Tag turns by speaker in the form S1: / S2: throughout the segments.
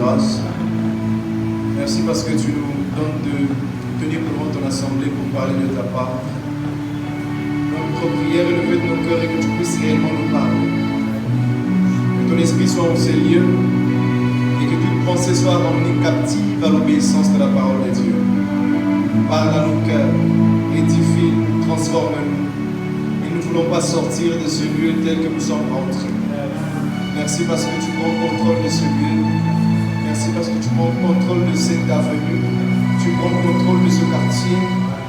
S1: grâce. Merci parce que tu nous donnes de tenir devant ton assemblée pour parler de ta part. Notre prière est levée de nos cœurs et que tu puisses réellement nous parler. Que ton esprit soit en ces lieux et que toute pensée soit emmenée captive à l'obéissance de la parole de Dieu. Parle à nos cœurs, édifie-nous, transforme-nous. Et nous ne voulons pas sortir de ce lieu tel que nous sommes rentrés. Merci parce que tu prends contrôle de ce lieu. Merci parce que tu prends contrôle de cette avenue. Tu prends contrôle de ce quartier.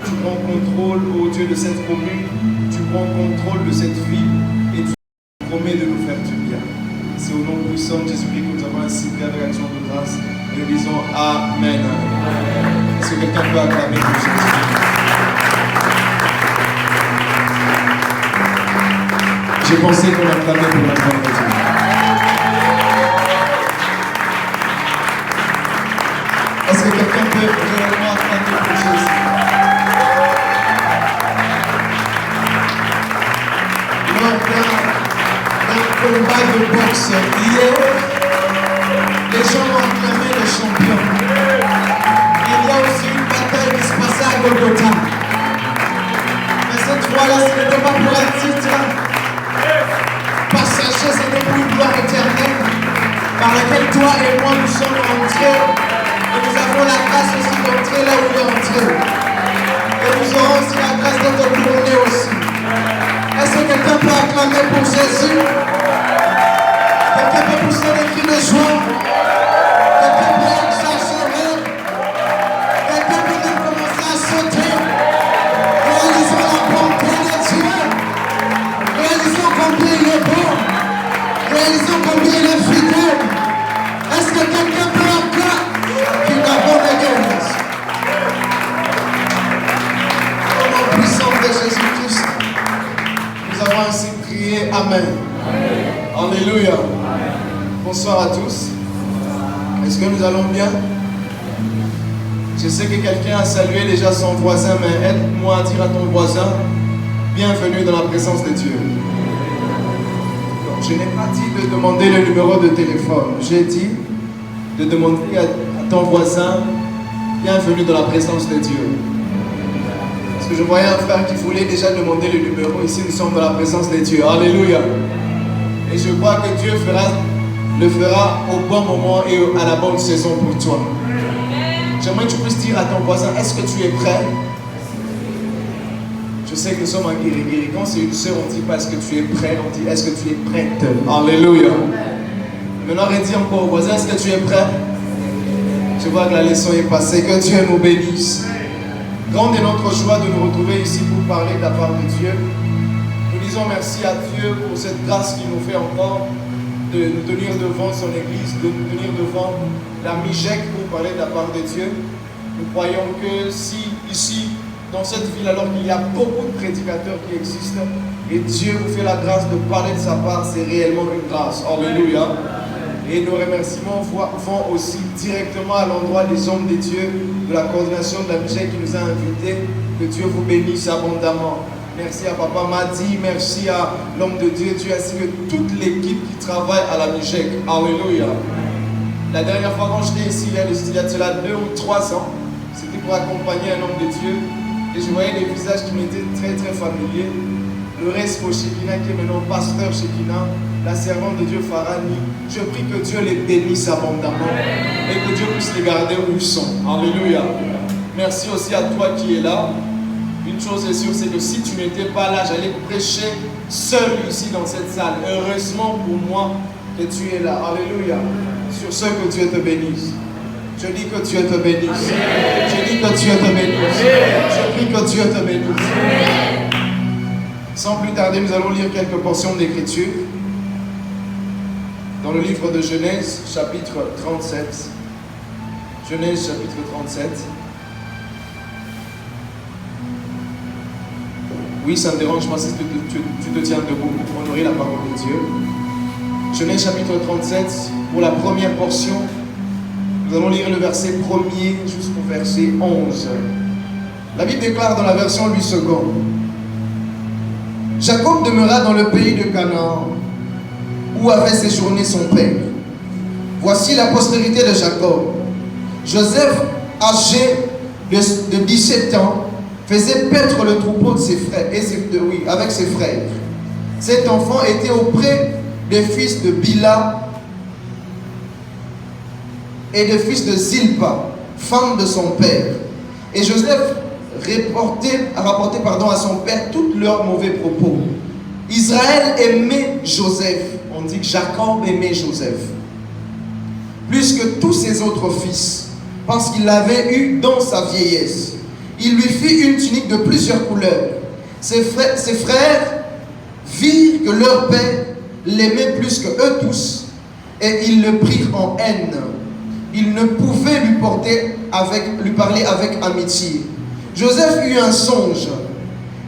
S1: Tu prends contrôle, ô Dieu, de cette commune. Tu prends contrôle de cette ville. Et tu promets de nous faire du bien. C'est au nom puissant de Jésus-Christ que nous avons ainsi fait avec action de grâce. Et nous disons Amen. Est-ce que quelqu'un peut acclamer pour Jésus? J'ai pensé qu'on acclamait pour la gloire de Dieu. Est-ce que quelqu'un peut réellement acclamer pour Jésus? Lors d'un combat de boxe hier, les gens ont acclamé le champion. Il y a aussi une bataille qui se passait à Golgotha. Mais cette fois-là, ce n'était pas pour un titre passager, c'était pour une gloire éternelle par laquelle toi et moi nous sommes entrés. Et nous avons la grâce aussi d'entrer là où il est entré. Et nous aurons aussi la grâce d'être couronnés aussi. Est-ce que quelqu'un peut acclamer pour Jésus? Quelqu'un peut pousser des cris de joie? Quelqu'un peut exagérer? Quelqu'un peut même commencer à sauter? Réalisons la bonté de Dieu. Réalisons combien il est bon. Réalisons combien il est fidèle. Est-ce que quelqu'un peut acclamer? Au nom puissant de Jésus-Christ, nous avons ainsi prié Amen. Alléluia. Bonsoir à tous. Est-ce que nous allons bien? Je sais que quelqu'un a salué déjà son voisin, mais aide-moi à dire à ton voisin, bienvenue dans la présence de Dieu. Donc, je n'ai pas dit de demander le numéro de téléphone. J'ai dit de demander à ton voisin, bienvenue dans la présence de Dieu. Parce que je voyais un frère qui voulait déjà demander le numéro. Ici, nous sommes dans la présence de Dieu. Alléluia. Et je crois que Dieu le fera au bon moment et à la bonne saison pour toi. J'aimerais que tu puisses dire à ton voisin, est-ce que tu es prêt? Je sais que nous sommes en guéri. Quand c'est une sœur, on ne dit pas est-ce que tu es prêt, on dit est-ce que tu es prête? Alléluia. Maintenant, redis encore au voisin, est-ce que tu es prêt? Je vois que la leçon est passée. Que Dieu nous bénisse. Grande est notre joie de nous retrouver ici pour parler de la part de Dieu. Nous disons merci à Dieu pour cette grâce qu'il nous fait encore de nous tenir devant son Église, de nous tenir devant la MIJEC pour parler de la part de Dieu. Nous croyons que si ici, dans cette ville, alors qu'il y a beaucoup de prédicateurs qui existent, et Dieu vous fait la grâce de parler de sa part, c'est réellement une grâce. Alléluia. Et nos remerciements vont aussi directement à l'endroit des hommes de Dieu, de la coordination de la MIJEC qui nous a invités. Que Dieu vous bénisse abondamment. Merci à Papa Madi, merci à l'homme de Dieu, ainsi que toute l'équipe qui travaille à la MIJEC. Alléluia. La dernière fois quand j'étais ici, il y a cela 2 ou 3 ans, c'était pour accompagner un homme de Dieu. Et je voyais des visages qui m'étaient très très familiers. Le reste pour Shekina, qui est maintenant pasteur Shekina, la servante de Dieu Farani. Je prie que Dieu les bénisse abondamment et que Dieu puisse les garder où ils sont. Alléluia. Merci aussi à toi qui es là. Une chose est sûre, c'est que si tu n'étais pas là, j'allais prêcher seul ici dans cette salle. Heureusement pour moi que tu es là. Alléluia. Sur ce, que Dieu te bénisse. Je dis que Dieu te bénisse. Amen. Je dis que Dieu te bénisse. Amen. Je prie que Dieu te bénisse. Amen. Sans plus tarder, nous allons lire quelques portions d'écriture dans le livre de Genèse, chapitre 37. Genèse, chapitre 37. Oui, ça me dérange pas si tu te tiens debout pour honorer la parole de Dieu. Genèse, chapitre 37, pour la première portion. Nous allons lire le verset 1er jusqu'au verset 11. La Bible déclare dans la version 8 secondes. Jacob demeura dans le pays de Canaan, où avait séjourné son père. Voici la postérité de Jacob. Joseph, âgé de 17 ans, faisait paître le troupeau de ses frères, avec ses frères. Cet enfant était auprès des fils de Bila et des fils de Zilpa, femme de son père. Et Joseph a rapporté à son père tous leurs mauvais propos. Israël aimait Joseph. On dit que Jacob aimait Joseph plus que tous ses autres fils, parce qu'il l'avait eu dans sa vieillesse. Il lui fit une tunique de plusieurs couleurs. Ses frères virent que leur père l'aimait plus que eux tous, et ils le prirent en haine. Ils ne pouvaient lui parler avec amitié. Joseph eut un songe,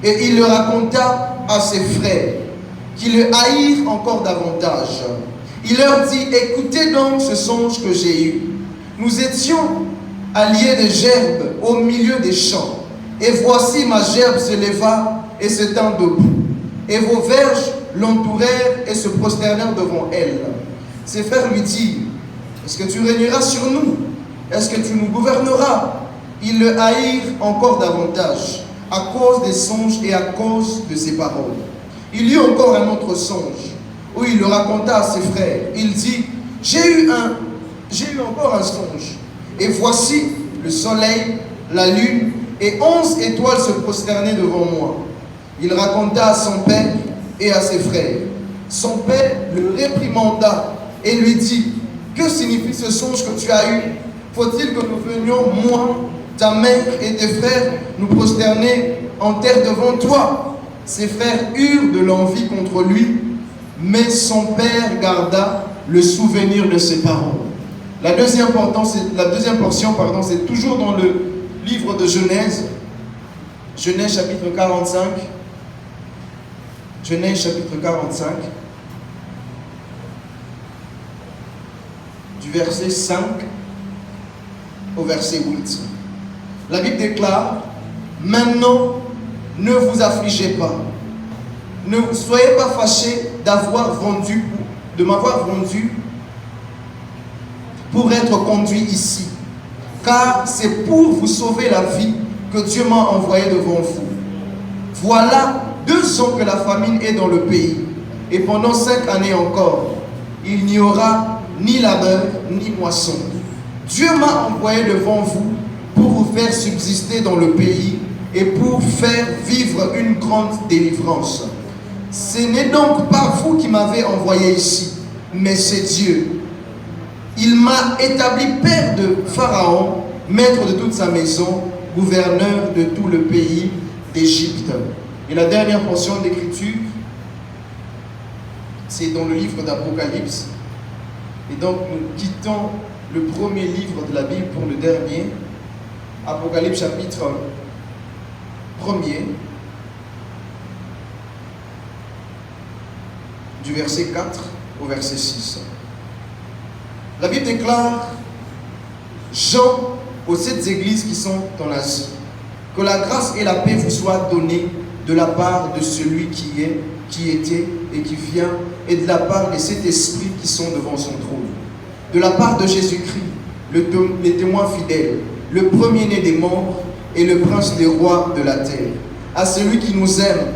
S1: et il le raconta à ses frères, qui le haïrent encore davantage. Il leur dit, écoutez donc ce songe que j'ai eu. Nous étions alliés de gerbes au milieu des champs, et voici ma gerbe se leva et se tint debout, et vos verges l'entourèrent et se prosternèrent devant elle. Ses frères lui dirent, est-ce que tu régneras sur nous? Est-ce que tu nous gouverneras? Ils le haïrent encore davantage, à cause des songes et à cause de ses paroles. Il eut encore un autre songe, où il le raconta à ses frères. Il dit, j'ai eu encore un songe, et voici le soleil, la lune et 11 étoiles se prosternaient devant moi. Il raconta à son père et à ses frères. Son père le réprimanda et lui dit, que signifie ce songe que tu as eu? Faut-il que nous venions, moi, ta mère et tes frères, nous prosterner en terre devant toi? Ses frères eurent de l'envie contre lui, mais son père garda le souvenir de ses paroles. La deuxième portion, c'est toujours dans le livre de Genèse. Genèse chapitre 45. Genèse chapitre 45. Du verset 5 au verset 8. La Bible déclare, maintenant, ne vous affligez pas. Ne soyez pas fâchés de m'avoir vendu pour être conduit ici, car c'est pour vous sauver la vie que Dieu m'a envoyé devant vous. Voilà 2 ans que la famine est dans le pays, et pendant 5 années encore, il n'y aura ni labeur ni moisson. Dieu m'a envoyé devant vous pour vous faire subsister dans le pays et pour faire vivre une grande délivrance. Ce n'est donc pas vous qui m'avez envoyé ici, mais c'est Dieu. Il m'a établi père de Pharaon, maître de toute sa maison, gouverneur de tout le pays d'Égypte. Et la dernière portion d'écriture, c'est dans le livre d'Apocalypse. Et donc nous quittons le premier livre de la Bible pour le dernier, Apocalypse chapitre 1er, du verset 4 au verset 6. La Bible déclare, Jean, aux 7 églises qui sont en Asie, que la grâce et la paix vous soient données de la part de celui qui est, qui était et qui vient, et de la part des 7 esprits qui sont devant son trône. De la part de Jésus-Christ, le témoin fidèle, le premier-né des morts et le prince des rois de la terre. À celui qui nous aime,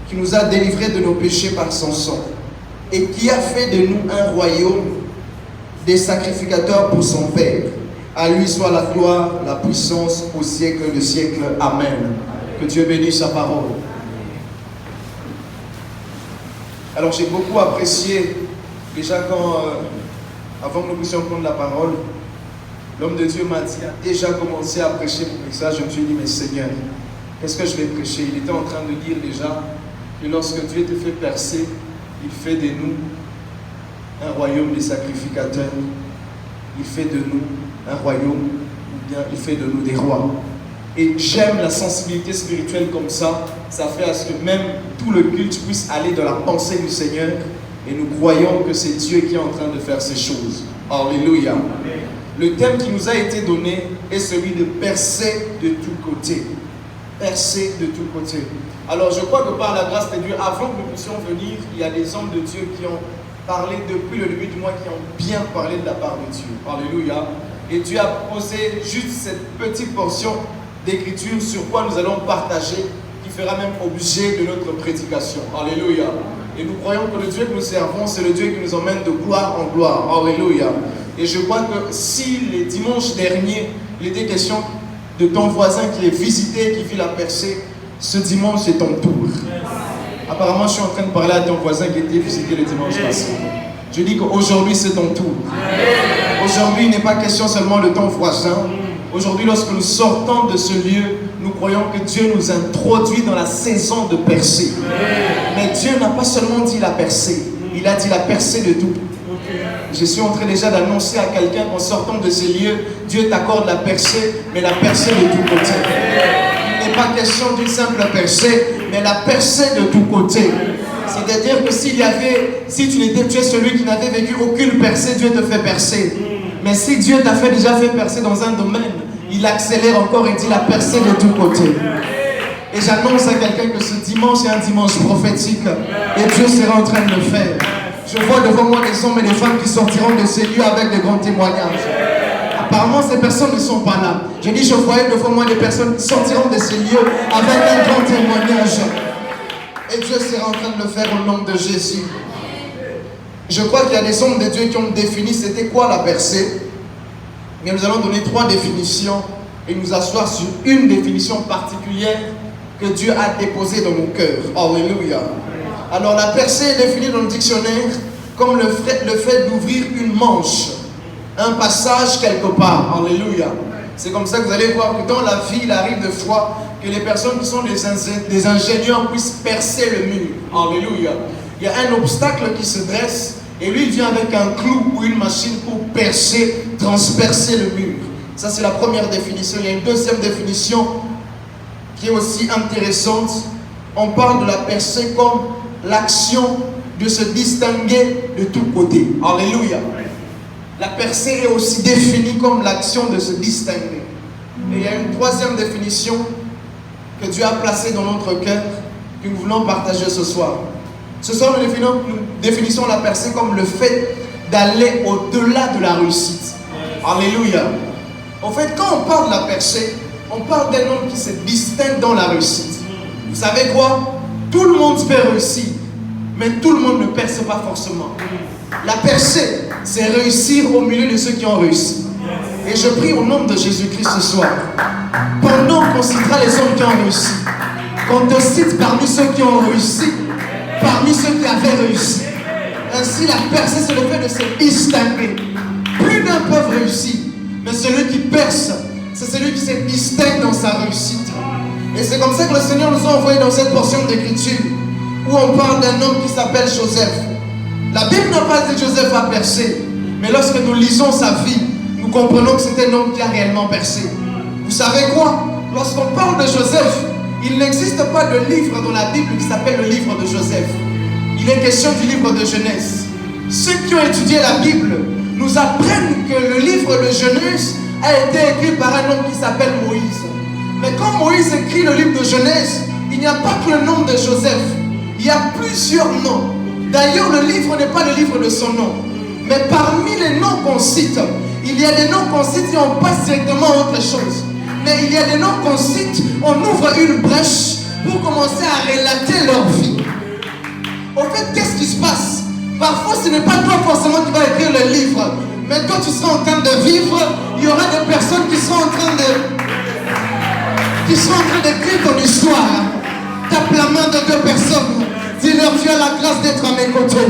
S1: qui nous a délivrés de nos péchés par son sang, et qui a fait de nous un royaume des sacrificateurs pour son Père. À lui soit la gloire, la puissance au siècle de siècle. Amen. Que Dieu bénisse sa parole. Alors j'ai beaucoup apprécié, déjà avant que nous puissions prendre la parole, l'homme de Dieu m'a dit, a déjà commencé à prêcher mon message. Je me suis dit, mais Seigneur, qu'est-ce que je vais prêcher? Il était en train de dire déjà que lorsque Dieu te fait percer, il fait de nous un royaume des sacrificateurs. Il fait de nous un royaume, ou bien il fait de nous des rois. Et j'aime la sensibilité spirituelle comme ça. Ça fait à ce que même tout le culte puisse aller dans la pensée du Seigneur. Et nous croyons que c'est Dieu qui est en train de faire ces choses. Alléluia. Le thème qui nous a été donné est celui de percer de tous côtés. Percer de tous côtés. Alors je crois que par la grâce de Dieu, avant que nous puissions venir, il y a des hommes de Dieu qui ont parlé depuis le début du mois qui ont bien parlé de la part de Dieu. Alléluia. Et Dieu a posé juste cette petite portion d'écriture sur quoi nous allons partager, qui fera même objet de notre prédication. Alléluia. Et nous croyons que le Dieu que nous servons, c'est le Dieu qui nous emmène de gloire en gloire. Alléluia. Et je crois que si les dimanches derniers, il était question de ton voisin qui est visité, qui vit la percée, ce dimanche c'est ton tour. Apparemment, je suis en train de parler à ton voisin qui était visité le dimanche passé. Je dis qu'aujourd'hui c'est ton tour. Aujourd'hui, il n'est pas question seulement de ton voisin. Aujourd'hui, lorsque nous sortons de ce lieu, nous croyons que Dieu nous introduit dans la saison de percée. Mais Dieu n'a pas seulement dit la percée, il a dit la percée de tout. Je suis en train déjà d'annoncer à quelqu'un qu'en sortant de ces lieux, Dieu t'accorde la percée, mais la percée de tout côté. Il n'est pas question d'une simple percée, mais la percée de tout côté. C'est-à-dire que si tu es celui qui n'avait vécu aucune percée, Dieu te fait percer. Mais si Dieu t'a déjà fait percer dans un domaine, il accélère encore et dit la percée de tout côté. Et j'annonce à quelqu'un que ce dimanche est un dimanche prophétique et Dieu sera en train de le faire. Je vois devant moi des hommes et des femmes qui sortiront de ces lieux avec de grands témoignages. Apparemment, ces personnes ne sont pas là. Je dis, je voyais devant moi des personnes qui sortiront de ces lieux avec un grand témoignage. Et Dieu sera en train de le faire au nom de Jésus. Je crois qu'il y a des hommes de Dieu qui ont défini c'était quoi la percée. Mais nous allons donner 3 définitions et nous asseoir sur une définition particulière que Dieu a déposée dans nos cœurs. Alléluia. Alors la percée est définie dans le dictionnaire comme le fait d'ouvrir une manche, un passage quelque part. Alléluia. C'est comme ça que vous allez voir que dans la vie, il arrive de fois que les personnes qui sont des ingénieurs puissent percer le mur. Alléluia. Il y a un obstacle qui se dresse et lui il vient avec un clou ou une machine pour percer, transpercer le mur. Ça c'est la première définition. Il y a une deuxième définition qui est aussi intéressante. On parle de la percée comme l'action de se distinguer de tous côtés. Alléluia. La percée est aussi définie comme l'action de se distinguer. Et il y a une troisième définition que Dieu a placée dans notre cœur que nous voulons partager ce soir. Ce soir, nous définissons la percée comme le fait d'aller au-delà de la réussite. Alléluia. En fait, quand on parle de la percée, on parle d'un homme qui se distingue dans la réussite. Vous savez quoi? Tout le monde peut réussir, mais tout le monde ne perce pas forcément. La percée, c'est réussir au milieu de ceux qui ont réussi. Et je prie au nom de Jésus-Christ ce soir, pendant qu'on citera les hommes qui ont réussi, qu'on te cite parmi ceux qui ont réussi, parmi ceux qui avaient réussi. Ainsi, la percée, c'est le fait de se distinguer. Plus d'un peuvent réussir, mais celui qui perce, c'est celui qui se distingue dans sa réussite. Et c'est comme ça que le Seigneur nous a envoyé dans cette portion d'écriture où on parle d'un homme qui s'appelle Joseph. La Bible n'a pas dit que Joseph a percé, mais lorsque nous lisons sa vie, nous comprenons que c'est un homme qui a réellement percé. Vous savez quoi? Lorsqu'on parle de Joseph, il n'existe pas de livre dans la Bible qui s'appelle le livre de Joseph. Il est question du livre de Genèse. Ceux qui ont étudié la Bible nous apprennent que le livre de Genèse a été écrit par un homme qui s'appelle Moïse. Mais quand Moïse écrit le livre de Genèse, il n'y a pas que le nom de Joseph. Il y a plusieurs noms. D'ailleurs, le livre n'est pas le livre de son nom. Mais parmi les noms qu'on cite, il y a des noms qu'on cite et on passe directement à autre chose. Mais il y a des noms qu'on cite, on ouvre une brèche pour commencer à relater leur vie. En fait, qu'est-ce qui se passe? Parfois, ce n'est pas toi forcément qui vas écrire le livre. Mais toi, tu seras en train de vivre. Il y aura des personnes qui seront en train d'écrire ton histoire. Tape la main de 2 personnes. Dis-leur, tu as la grâce d'être à mes côtés.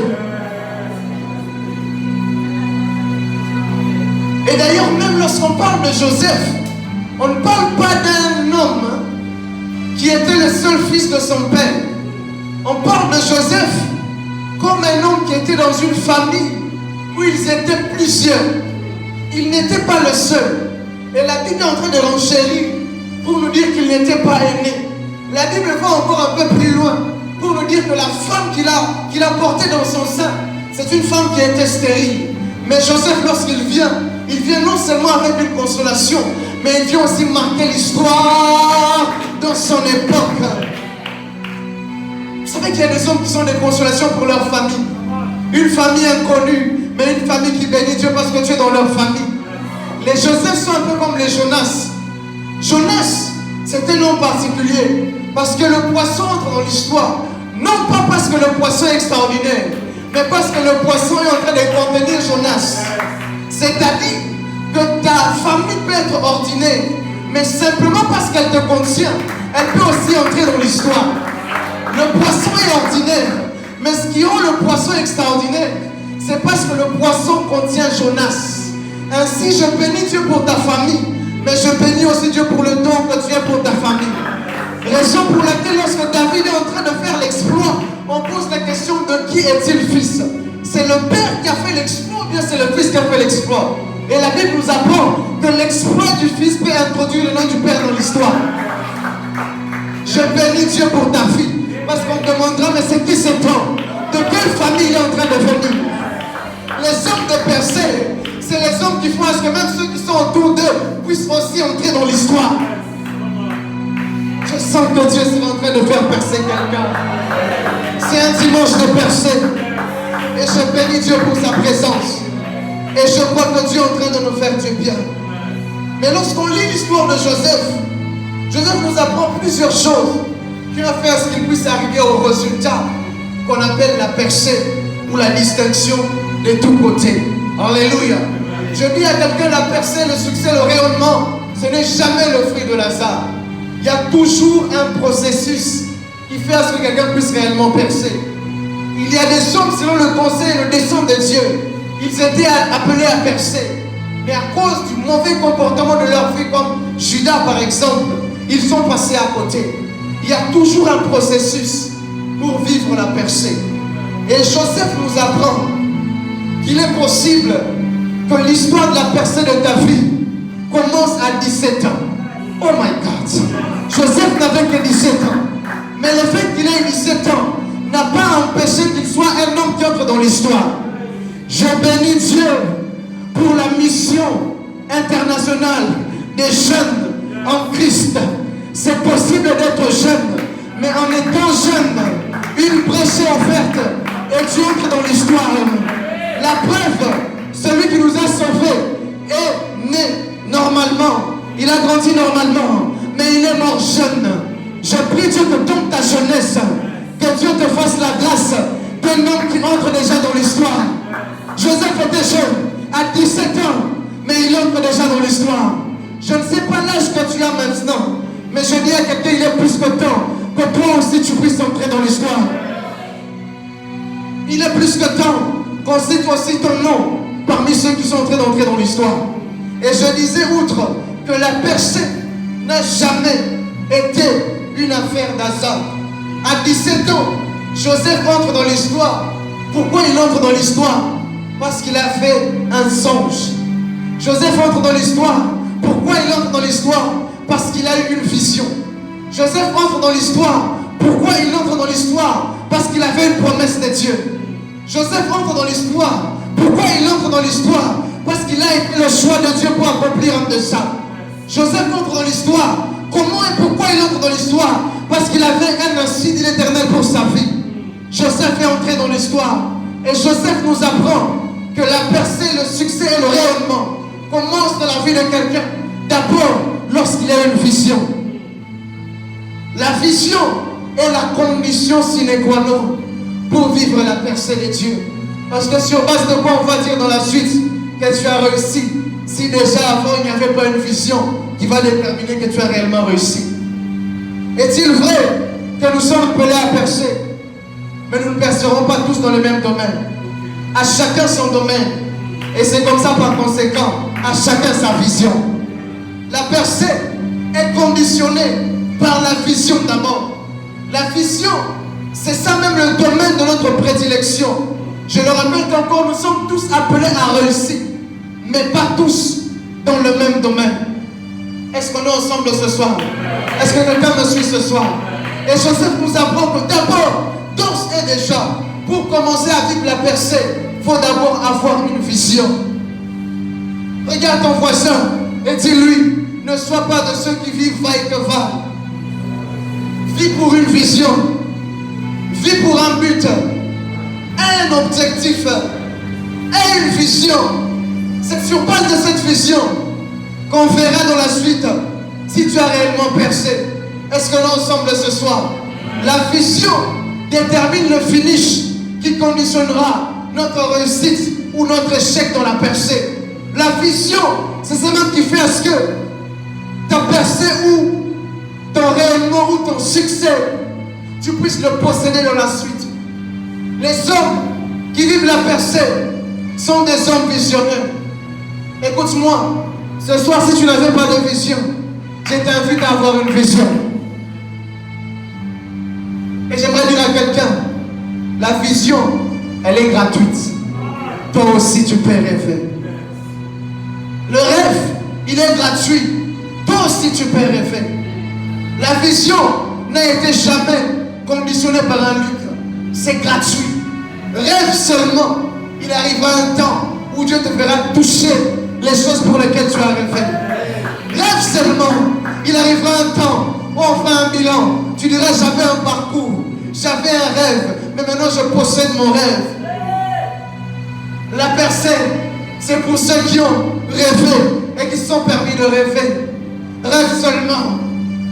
S1: Et d'ailleurs, même lorsqu'on parle de Joseph, on ne parle pas d'un homme qui était le seul fils de son père. On parle de Joseph comme un homme qui était dans une famille où ils étaient plusieurs. Il n'était pas le seul. Et la Bible est en train de renchérir pour nous dire qu'il n'était pas aîné. La Bible va encore un peu plus loin pour nous dire que la femme qu'il a portée dans son sein, c'est une femme qui était stérile. Mais Joseph, lorsqu'il vient non seulement avec une consolation, mais il vient aussi marquer l'histoire dans son époque. Vous savez qu'il y a des hommes qui sont des consolations pour leur famille. Une famille inconnue, mais une famille qui bénit Dieu parce que tu es dans leur famille. Les Joseph sont un peu comme les Jonas. Jonas, c'est un nom particulier parce que le poisson entre dans l'histoire. Non pas parce que le poisson est extraordinaire, mais parce que le poisson est en train de contenir Jonas. C'est-à-dire que ta famille peut être ordinaire, mais simplement parce qu'elle te contient, elle peut aussi entrer dans l'histoire. Le poisson est ordinaire, mais ce qui rend le poisson extraordinaire, c'est parce que le poisson contient Jonas. Ainsi, je bénis Dieu pour ta famille, mais je bénis aussi Dieu pour le don que tu es pour ta famille. Raison pour laquelle lorsque David est en train de faire l'exploit, on pose la question de qui est-il fils? C'est le père qui a fait l'exploit ou bien c'est le fils qui a fait l'exploit? Et la Bible nous apprend que l'exploit du fils peut introduire le nom du père dans l'histoire. Je bénis Dieu pour ta fille, parce qu'on te demandera, mais c'est qui cet homme? De quelle famille il est en train de venir? Les hommes de Persée, c'est les hommes qui font à ce que même ceux qui sont autour d'eux puissent aussi entrer dans l'histoire. Je sens que Dieu est en train de faire percer quelqu'un. C'est un dimanche de percée. Et je bénis Dieu pour sa présence. Et je crois que Dieu est en train de nous faire du bien. Mais lorsqu'on lit l'histoire de Joseph, Joseph nous apprend plusieurs choses qui ont fait à ce qu'il puisse arriver au résultat qu'on appelle la percée ou la distinction de tous côtés. Alléluia. Je dis à quelqu'un, la percée, le succès, le rayonnement, ce n'est jamais le fruit de hasard. Il y a toujours un processus qui fait à ce que quelqu'un puisse réellement percer. Il y a des hommes, selon le conseil et le dessein de Dieu, ils étaient appelés à percer. Mais à cause du mauvais comportement de leur vie, comme Judas par exemple, ils sont passés à côté. Il y a toujours un processus pour vivre la percée. Et Joseph nous apprend qu'il est possible que l'histoire de la percée de ta vie commence à 17 ans. Oh my God! Joseph n'avait que 17 ans. Mais le fait qu'il ait 17 ans n'a pas empêché qu'il soit un homme qui entre dans l'histoire. Je bénis Dieu pour la mission internationale des jeunes en Christ. C'est possible d'être jeune, mais en étant jeune, une brèche est offerte et tu entres dans l'histoire. La preuve, celui qui nous a sauvés est né normalement. Il a grandi normalement, mais il est mort jeune. Je prie Dieu que dans ta jeunesse, que Dieu te fasse la grâce d'un homme qui entre déjà dans l'histoire. Joseph était jeune, à 17 ans, mais il entre déjà dans l'histoire. Je ne sais pas l'âge que tu as maintenant, mais je dis à quelqu'un, il est plus que temps que toi aussi tu puisses entrer dans l'histoire. Il est plus que temps qu'on cite aussi ton nom parmi ceux qui sont d'entrer dans l'histoire. Et je disais, outre que la percée n'a jamais été une affaire d'hasard. À 17 ans, Joseph entre dans l'histoire. Pourquoi il entre dans l'histoire? Parce qu'il a fait un songe. Joseph entre dans l'histoire. Pourquoi il entre dans l'histoire? Parce qu'il a eu une vision. Joseph entre dans l'histoire. Pourquoi il entre dans l'histoire? Parce qu'il avait une promesse de Dieu. Joseph entre dans l'histoire. Pourquoi il entre dans l'histoire? Parce qu'il a fait le choix de Dieu pour accomplir un de ça. Joseph entre dans l'histoire. Comment et pourquoi il entre dans l'histoire? Parce qu'il avait un insigne de l'Éternel pour sa vie. Joseph est entré dans l'histoire. Et Joseph nous apprend que la percée, le succès et le rayonnement commencent dans la vie de quelqu'un. D'abord, lorsqu'il a une vision. La vision est la condition sine qua non pour vivre la percée de Dieu. Parce que sur base de quoi on va dire dans la suite que tu as réussi, si déjà avant il n'y avait pas une vision qui va déterminer que tu as réellement réussi. Est-il vrai que nous sommes appelés à percer? Mais nous ne percerons pas tous dans le même domaine. À chacun son domaine. Et c'est comme ça par conséquent, à chacun sa vision. La percée est conditionnée par la vision d'abord. La vision, c'est ça même le domaine de notre prédilection. Je le rappelle qu'encore, nous sommes tous appelés à réussir, mais pas tous dans le même domaine. Est-ce qu'on est ensemble ce soir? Est-ce que quelqu'un me suit ce soir? Et Joseph nous apprend que d'abord, d'ores et déjà, pour commencer à vivre la percée, il faut d'abord avoir une vision. Regarde ton voisin et dis-lui, ne sois pas de ceux qui vivent va et que va. Vis pour une vision. Vis pour un but. a un objectif, a une vision. C'est sur base de cette vision qu'on verra dans la suite si tu as réellement percé. Est-ce que l'on ensemble ce soir? La vision détermine le finish qui conditionnera notre réussite ou notre échec dans la percée. La vision, c'est ça même qui fait à ce que ta percée ou ton rayonnement ou ton succès, tu puisses le posséder dans la suite. Les hommes qui vivent la percée sont des hommes visionnaires. Écoute-moi, ce soir, si tu n'avais pas de vision, je t'invite à avoir une vision. Et j'aimerais dire à quelqu'un, la vision, elle est gratuite. Toi aussi, tu peux rêver. Le rêve, il est gratuit. Toi aussi, tu peux rêver. La vision n'a été jamais conditionnée par un livre. C'est gratuit. Rêve seulement. Il arrivera un temps où Dieu te fera toucher les choses pour lesquelles tu as rêvé. Rêve seulement. Il arrivera un temps où on fera un bilan. Tu diras, j'avais un parcours, j'avais un rêve, mais maintenant je possède mon rêve. La percée, c'est pour ceux qui ont rêvé et qui se sont permis de rêver. Rêve seulement.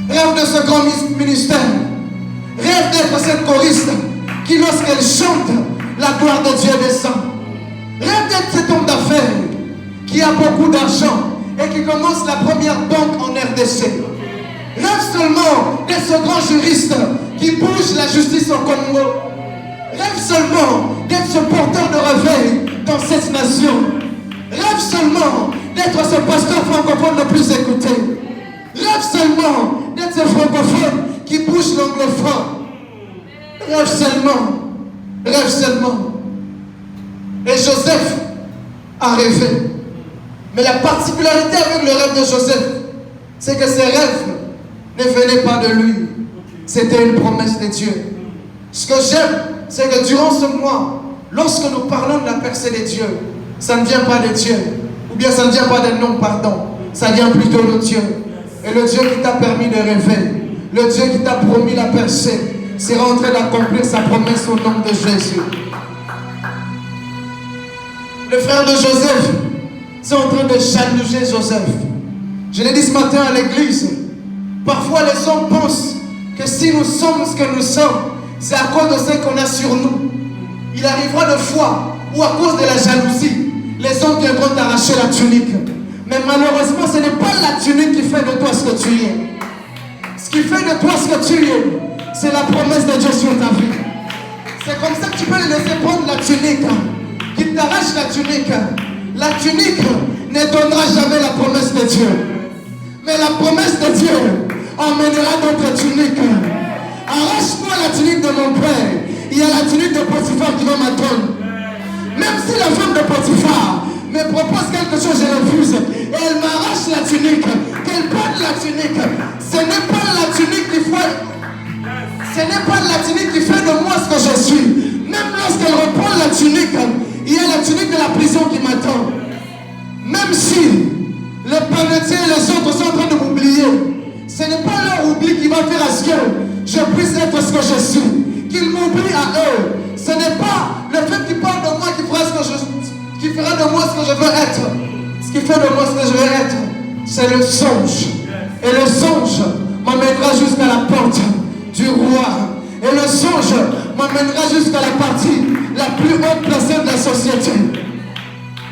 S1: Rêve de ce grand ministère. Rêve d'être cette choriste qui, lorsqu'elle chante, la gloire de Dieu descend. Rêve d'être cet homme d'affaires qui a beaucoup d'argent et qui commence la première banque en RDC. Rêve seulement d'être ce grand juriste qui bouge la justice au Congo. Rêve seulement d'être ce porteur de réveil dans cette nation. Rêve seulement d'être ce pasteur francophone le plus écouté. Rêve seulement d'être ce francophone qui bouge l'anglophone. Rêve seulement. Rêve seulement. Et Joseph a rêvé. Mais la particularité avec le rêve de Joseph, c'est que ses rêves ne venaient pas de lui. C'était une promesse de Dieu. Ce que j'aime, c'est que durant ce mois, lorsque nous parlons de la percée de Dieu, ça ne vient pas de Dieu. Ou bien ça ne vient pas de nom, pardon. Ça vient plutôt de Dieu. Et le Dieu qui t'a permis de rêver, le Dieu qui t'a promis la percée, sera en train d'accomplir sa promesse au nom de Jésus. Le frère de Joseph, c'est en train de challenger Joseph. Je l'ai dit ce matin à l'église. Parfois les hommes pensent que si nous sommes ce que nous sommes, c'est à cause de ce qu'on a sur nous. Il arrivera de fois où à cause de la jalousie, les hommes viendront t'arracher la tunique. Mais malheureusement, ce n'est pas la tunique qui fait de toi ce que tu es. Ce qui fait de toi ce que tu es, c'est la promesse de Dieu sur ta vie. C'est comme ça que tu peux les laisser prendre la tunique, qui t'arrache la tunique. La tunique ne donnera jamais la promesse de Dieu. Mais la promesse de Dieu emmènera d'autres tuniques. Arrache-moi la tunique de mon père. Il y a la tunique de Potiphar qui va m'attendre. Même si la femme de Potiphar me propose quelque chose, je refuse. Et elle m'arrache la tunique. Qu'elle prenne la tunique. Ce n'est pas la tunique qui fait. Ce n'est pas la tunique qui fait de moi ce que je suis. Même lorsqu'elle reprend la tunique, il y a la tunique de la prison qui m'attend. Même si les panetiers et les autres sont en train de m'oublier, ce n'est pas leur oubli qui va faire à ce que je puisse être ce que je suis. Qu'ils m'oublient à eux. Ce n'est pas le fait qu'ils parlent de moi qui fera de moi ce que je veux être. Ce qui fait de moi ce que je veux être, c'est le songe. Et le songe m'amènera jusqu'à la porte du roi. Et le songe m'amènera jusqu'à la partie la plus haute placée de la société.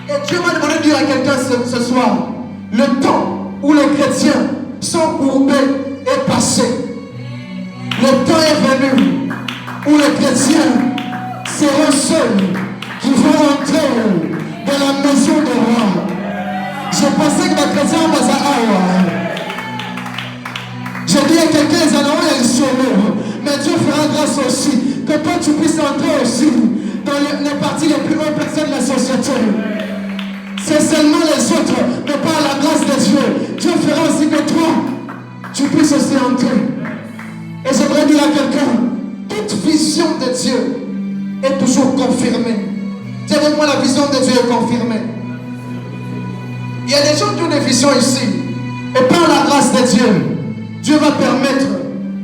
S1: Et Dieu m'a demandé de dire à quelqu'un ce soir, le temps où les chrétiens sont courbés est passé. Le temps est venu où les chrétiens seront ceux qui vont entrer dans la maison du roi. Je pensais que les chrétiens vont à j'ai dit à quelqu'un, ils en ont un solo. Mais Dieu fera grâce aussi que toi tu puisses entrer aussi dans les parties les plus hautes personnes de la société. C'est seulement les autres, mais par la grâce de Dieu. Dieu fera aussi que toi, tu puisses aussi entrer. Et j'aimerais dire à quelqu'un, toute vision de Dieu est toujours confirmée. Dis avec moi, la vision de Dieu est confirmée. Il y a des gens qui ont des visions ici. Et par la grâce de Dieu, Dieu va permettre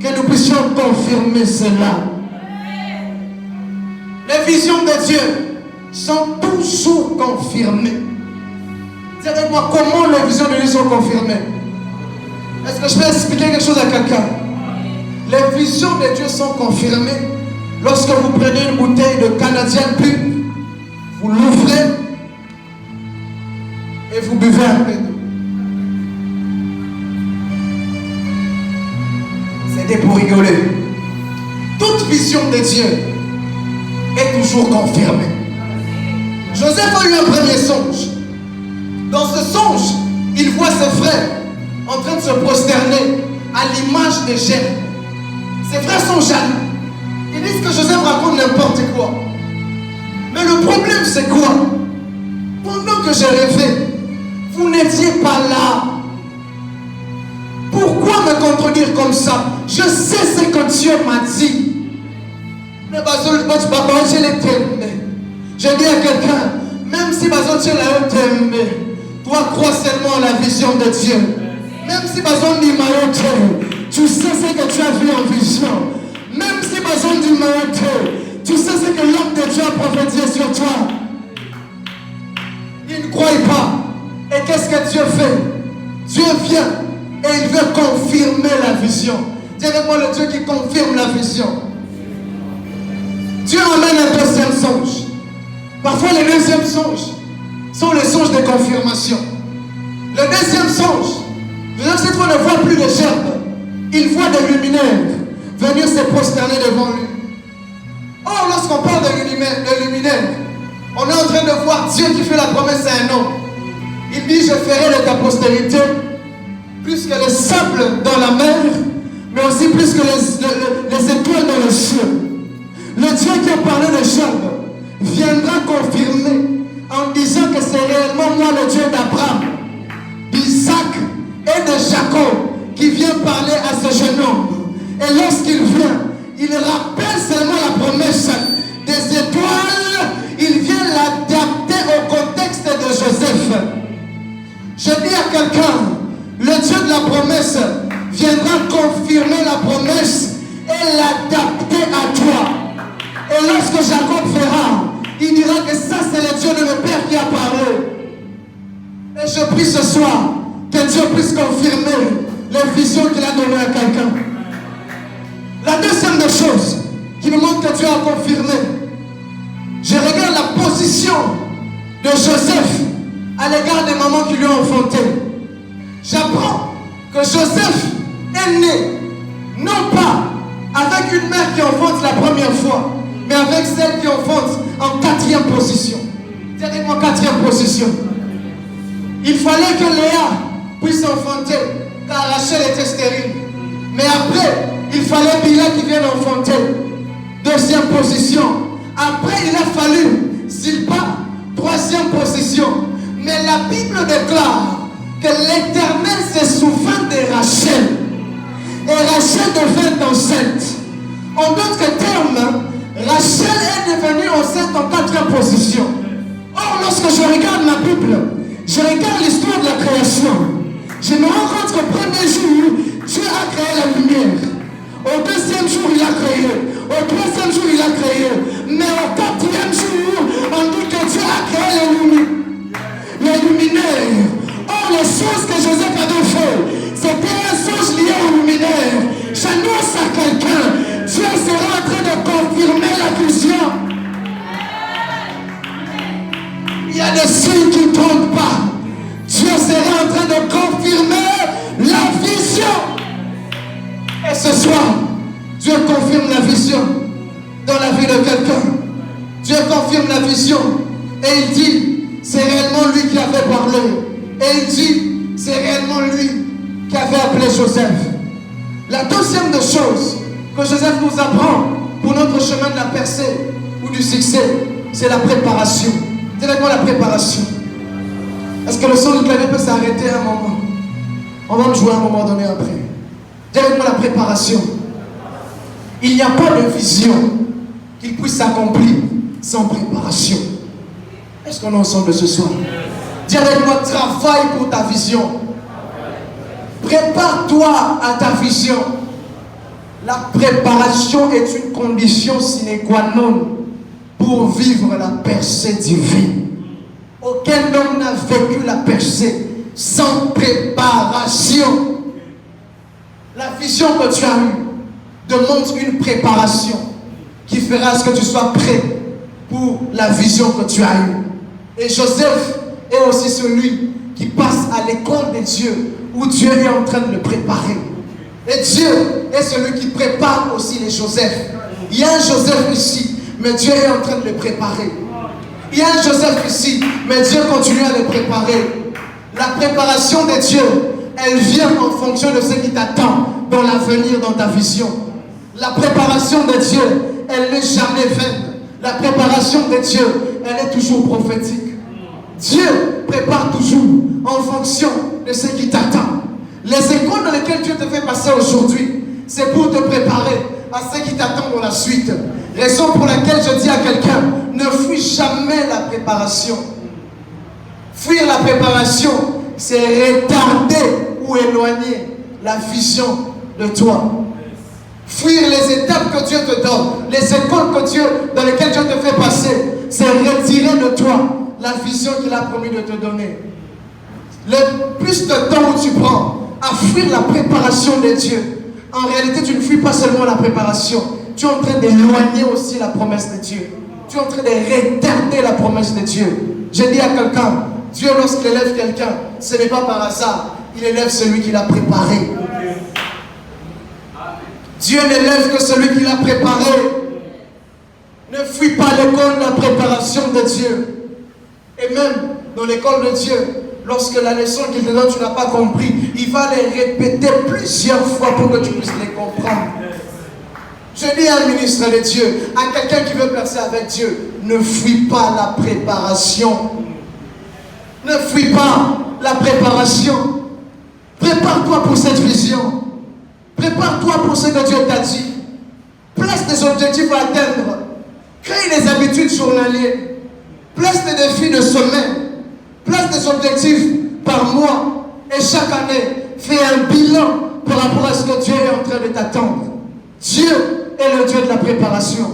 S1: que nous puissions confirmer cela. Les Les visions de Dieu sont toujours confirmées. Dis avec moi, comment les visions de Dieu sont confirmées? Est-ce que je peux expliquer quelque chose à quelqu'un? Les visions de Dieu sont confirmées lorsque vous prenez une bouteille de Canadien pur, vous l'ouvrez et vous buvez un peu d'eau. C'était pour rigoler. Toute vision de Dieu est toujours confirmée. Joseph a eu un premier songe. Dans ce songe, il voit ses frères en train de se prosterner à l'image des germes. Ses frères sont jaloux. Ils disent que Joseph raconte n'importe quoi. Mais le problème c'est quoi? Pendant que j'ai rêvé, vous n'étiez pas là. Pourquoi me contredire comme ça? Je sais ce que Dieu m'a dit. Mais je dis à quelqu'un, même si toi crois seulement à la vision de Dieu. Même si tu sais ce que tu as vu en vision. Même si tu sais ce que l'homme de Dieu a prophétisé sur toi. Il ne croit pas. Et qu'est-ce que Dieu fait? Dieu vient et il veut confirmer la vision. Dis avec moi le Dieu qui confirme la vision. Dieu amène un deuxième songe. Parfois les deuxièmes songes sont les songes de confirmation. Le deuxième songe, cette fois ne voit plus de gerbes. Il voit des luminaires venir se prosterner devant lui. Or, lorsqu'on parle de luminaires, on est en train de voir Dieu qui fait la promesse à un homme. Il dit, je ferai de ta postérité plus que le sable dans la mer, mais aussi plus que les étoiles dans le ciel. Le Dieu qui a parlé de Job viendra confirmer en disant que c'est réellement moi le Dieu d'Abraham, d'Isaac et de Jacob qui vient parler à ce jeune homme. Et lorsqu'il vient, il rappelle seulement la promesse des étoiles, il vient l'adapter au contexte de Joseph. Je dis à quelqu'un, le Dieu de la promesse viendra confirmer la promesse et l'adapter à toi. Et lorsque Jacob verra, il dira que ça c'est le Dieu de mon Père qui a parlé. Et je prie ce soir que Dieu puisse confirmer les visions qu'il a données à quelqu'un. La deuxième des choses qui me montre que Dieu a confirmé, je regarde la position de Joseph à l'égard des mamans qui lui ont enfanté. J'apprends que Joseph est né non pas avec une mère qui enfante la première fois, mais avec celle qui enfante en 4e position. Dites-moi 4e position. Il fallait que Léa puisse enfanter, car Rachel était stérile. Mais après, il fallait Bila qui vienne enfanter. 2e position. Après, il a fallu Zilpa, 3e position. Mais la Bible déclare que l'Éternel se souvint de Rachel. Et Rachel devint enceinte. En d'autres termes, Rachel est devenue enceinte en 4e position. Or, lorsque je regarde ma Bible, je regarde l'histoire de la création. Je me rends compte qu'au premier jour, Dieu a créé la lumière. Au 2e jour, il a créé. Au 3e jour, il a créé. Mais au 4e jour, on dit que Dieu a créé les luminaires. Or, les choses que Joseph avait fait, c'était un songe lié aux luminaires. J'annonce à quelqu'un, Dieu sera en train de confirmer la vision. Il y a des signes qui ne trompent pas. Dieu sera en train de confirmer la vision. Et ce soir, Dieu confirme la vision dans la vie de quelqu'un. Dieu confirme la vision. Et il dit, c'est réellement lui qui avait parlé. Et il dit, c'est réellement lui qui avait appelé Joseph. La deuxième des choses que Joseph nous apprend pour notre chemin de la percée ou du succès, c'est la préparation. Dis avec moi la préparation. Est-ce que le son du clavier peut s'arrêter à un moment? On va me jouer à un moment donné après. Dis avec moi la préparation. Il n'y a pas de vision qui puisse s'accomplir sans préparation. Est-ce qu'on est ensemble ce soir? Dis avec moi, travaille pour ta vision. Prépare-toi à ta vision. La préparation est une condition sine qua non pour pour vivre la percée divine. Aucun homme n'a vécu la percée sans préparation. La vision que tu as eue demande une préparation qui fera ce que tu sois prêt pour la vision que tu as eue. Et Joseph est aussi celui qui passe à l'école de Dieu, où Dieu est en train de le préparer. Et Dieu est celui qui prépare aussi les Joseph. Il y a un Joseph ici, mais Dieu est en train de le préparer. Il y a un Joseph ici, mais Dieu continue à le préparer. La préparation de Dieu, elle vient en fonction de ce qui t'attend dans l'avenir, dans ta vision. La préparation de Dieu, elle n'est jamais vaine. La préparation de Dieu, elle est toujours prophétique. Dieu prépare toujours en fonction de ce qui t'attend. Les écoles dans lesquelles Dieu te fait passer aujourd'hui, c'est pour te préparer à ce qui t'attend dans la suite. Raison pour laquelle je dis à quelqu'un, ne fuis jamais la préparation. Fuir la préparation, c'est retarder ou éloigner la vision de toi. Fuir les étapes que Dieu te donne, les écoles dans lesquelles Dieu te fait passer, c'est retirer de toi la vision qu'il a promis de te donner. Le plus de temps où tu prends à fuir la préparation de Dieu, en réalité tu ne fuis pas seulement la préparation, tu es en train d'éloigner aussi la promesse de Dieu. Tu es en train de retarder la promesse de Dieu. J'ai dit à quelqu'un, Dieu lorsqu'il élève quelqu'un, ce n'est pas par hasard, il élève celui qui l'a préparé. Dieu n'élève que celui qui l'a préparé. Ne fuis pas l'école de la préparation de Dieu. Et même dans l'école de Dieu, lorsque la leçon qu'il te donne, tu n'as pas compris, il va les répéter plusieurs fois pour que tu puisses les comprendre. Je dis à un ministre de Dieu, à quelqu'un qui veut percer avec Dieu, ne fuis pas la préparation. Ne fuis pas la préparation. Prépare-toi pour cette vision. Prépare-toi pour ce que Dieu t'a dit. Place des objectifs à atteindre. Crée des habitudes journalières. Place des défis de semaine. Place des objectifs par mois. Et chaque année, fais un bilan par rapport à ce que Dieu est en train de t'attendre. Dieu est le Dieu de la préparation.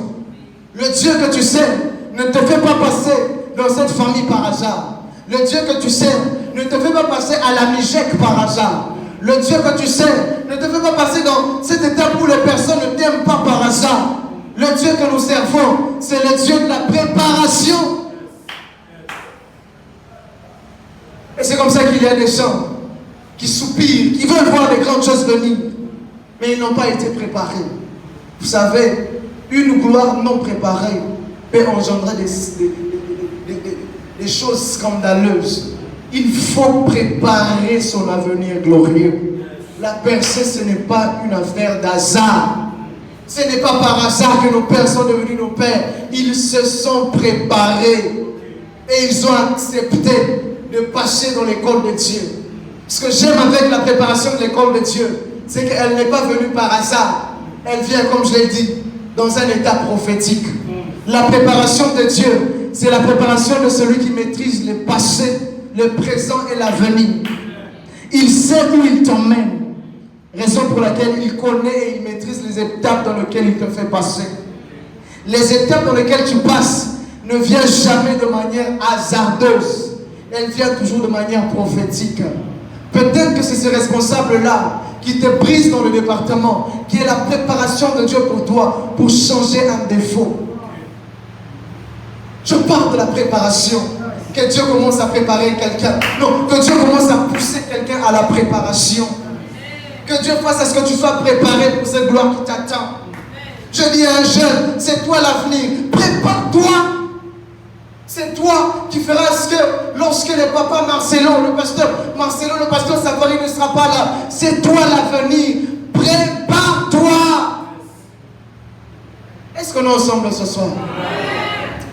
S1: Le Dieu que tu sais ne te fait pas passer dans cette famille par hasard. Le Dieu que tu sais ne te fait pas passer à la Mijek par hasard. Le Dieu que tu sais ne te fait pas passer dans cette étape où les personnes ne t'aiment pas par hasard. Le Dieu que nous servons, c'est le Dieu de la préparation. Et c'est comme ça qu'il y a des gens qui soupirent, qui veulent voir des grandes choses venir, mais ils n'ont pas été préparés. Vous savez, une gloire non préparée peut engendrer des choses scandaleuses. Il faut préparer son avenir glorieux. La percée, ce n'est pas une affaire d'hasard. Ce n'est pas par hasard que nos pères sont devenus nos pères. Ils se sont préparés et ils ont accepté de passer dans l'école de Dieu. Ce que j'aime avec la préparation de l'école de Dieu, c'est qu'elle n'est pas venue par hasard. Elle vient, comme je l'ai dit, dans un état prophétique. La préparation de Dieu, c'est la préparation de celui qui maîtrise le passé, le présent et l'avenir. Il sait où il t'emmène. Raison pour laquelle il connaît et il maîtrise les étapes dans lesquelles il te fait passer. Les étapes dans lesquelles tu passes ne viennent jamais de manière hasardeuse. Elles viennent toujours de manière prophétique. Peut-être que c'est ce responsable-là qui te brise dans le département, qui est la préparation de Dieu pour toi, pour changer un défaut. Je parle de la préparation. Que Dieu commence à préparer quelqu'un. Non, que Dieu commence à pousser quelqu'un à la préparation. Que Dieu fasse à ce que tu sois préparé pour cette gloire qui t'attend. Je dis à un jeune, c'est toi l'avenir. Prépare-toi. C'est toi qui feras ce que, lorsque le papa Marcelo, le pasteur Savary ne sera pas là. C'est toi l'avenir. Prépare-toi. Est-ce qu'on est ensemble ce soir?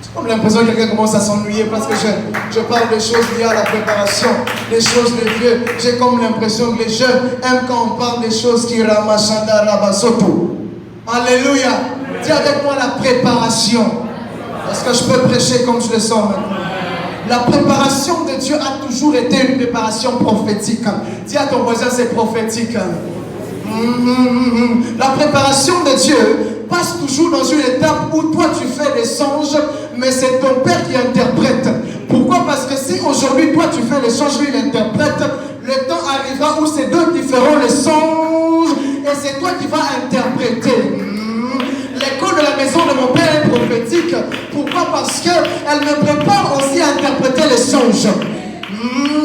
S1: J'ai comme l'impression que quelqu'un commence à s'ennuyer parce que je parle des choses liées à la préparation, des choses de Dieu. J'ai comme l'impression que les jeunes aiment quand on parle des choses qui ramachanda rabasoto. Alléluia. Dis avec moi la préparation. Est-ce que je peux prêcher comme je le sens maintenant? La préparation de Dieu a toujours été une préparation prophétique. Dis à ton voisin, c'est prophétique. La préparation de Dieu passe toujours dans une étape où toi tu fais des songes, mais c'est ton Père qui interprète. Pourquoi? Parce que si aujourd'hui toi tu fais le songe, lui il interprète, le temps arrivera où c'est deux qui feront le songe et c'est toi qui vas interpréter. L'école de la maison de mon Père est prophétique. Pourquoi? Parce qu'elle me prépare aussi à interpréter les songes.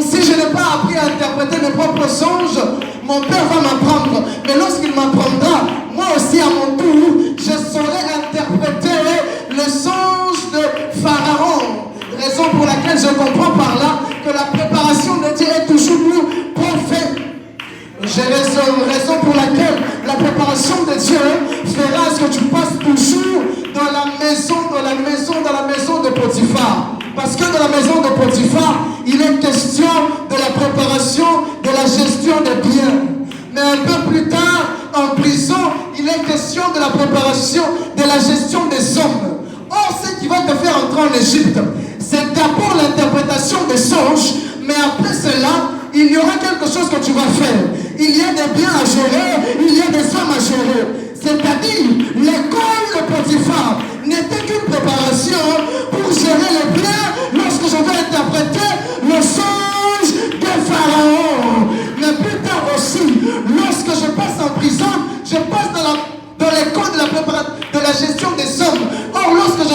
S1: Si je n'ai pas appris à interpréter mes propres songes, mon Père va m'apprendre. Mais lorsqu'il m'apprendra, moi aussi à mon tour, je saurai interpréter le songe de Pharaon. Raison pour laquelle je comprends par là que la préparation de Dieu est toujours parfaite. J'ai raison pour laquelle la préparation de Dieu fera ce que tu passes toujours dans la maison de Potiphar. Parce que dans la maison de Potiphar, il est question de la préparation, de la gestion des biens. Mais un peu plus tard, en prison, il est question de la préparation, de la gestion des hommes. Or, ce qui va te faire entrer en Égypte, c'est d'abord l'interprétation des songes, mais après cela, il y aura quelque chose que tu vas faire. Il y a des biens à gérer, il y a des sommes à gérer. C'est-à-dire, l'école de Potiphar n'était qu'une préparation pour gérer les biens lorsque je vais interpréter le songe de Pharaon. Mais plus tard aussi, lorsque je passe en prison, je passe dans l'école de la gestion des sommes. Or, lorsque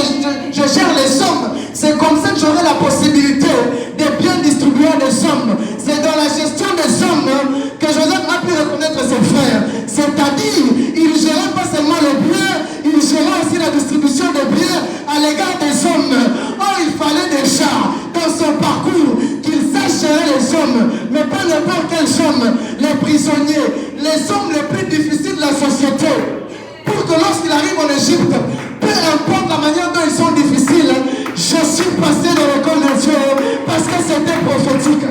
S1: je gère les sommes, c'est comme ça que j'aurai la possibilité de bien distribuer les sommes. C'est dans la gestion des sommes que Joseph a pu reconnaître ses frères. C'est-à-dire, il ne gérait pas seulement les biens, il gérait aussi la distribution des biens à l'égard des hommes. Or, il fallait déjà, dans son parcours, qu'il sache gérer les hommes, mais pas n'importe quels hommes, les prisonniers, les hommes les plus difficiles de la société. Pour que lorsqu'il arrive en Égypte, peu importe la manière dont ils sont difficiles, je suis passé dans l'école de Dieu parce que c'était prophétique.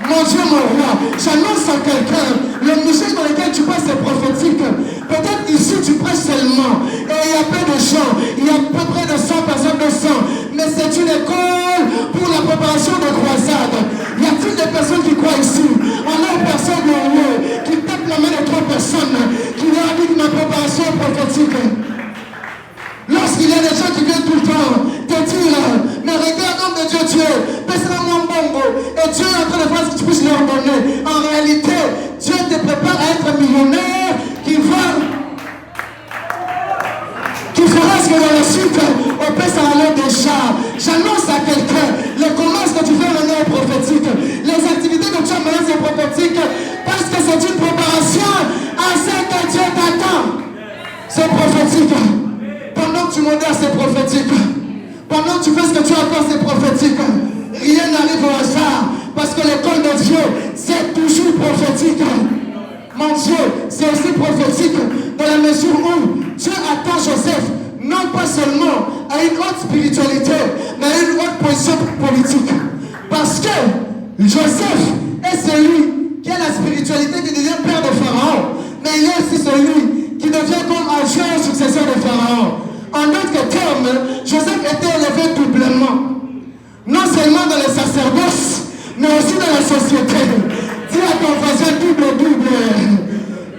S1: Mon Dieu, mon roi, j'annonce à quelqu'un, le musée dans lequel tu passes est prophétique. Peut-être ici tu prêches seulement et il y a peu de gens, il y a à peu près de 100 personnes, 200, mais c'est une école pour la préparation de croisades. Y a-t-il des personnes qui croient ici? Alors personne qui tape la main de 3 personnes, qui leur dit que ma préparation est prophétique. Lorsqu'il y a des gens qui viennent tout le temps te dire, mais regarde, homme de Dieu, tu es, baisse-la mon bongo, et Dieu est en train de faire ce que tu puisses leur donner. En réalité, Dieu te prépare à être millionnaire qui fera ce que dans la suite, on peut s'en aller déjà. J'annonce à quelqu'un, le commerce que tu fais maintenant est prophétique. Les activités que tu as maintenant c'est prophétique, parce que c'est une préparation à ce que Dieu t'attend. C'est prophétique. Pendant que tu modères, c'est prophétique. Pendant que tu fais ce que tu as à faire, c'est prophétique. Rien n'arrive au hasard. Parce que l'école de Dieu, c'est toujours prophétique. Mon Dieu, c'est aussi prophétique dans la mesure où Dieu attend Joseph, non pas seulement à une haute spiritualité, mais à une haute position politique. Parce que Joseph est celui qui a la spiritualité qui devient père de Pharaon. Mais il est aussi celui qui devient comme adjoint successeur de Pharaon. En d'autres termes, Joseph était élevé doublement. Non seulement dans les sacerdoces, mais aussi dans la société. Dis à ton voisin double.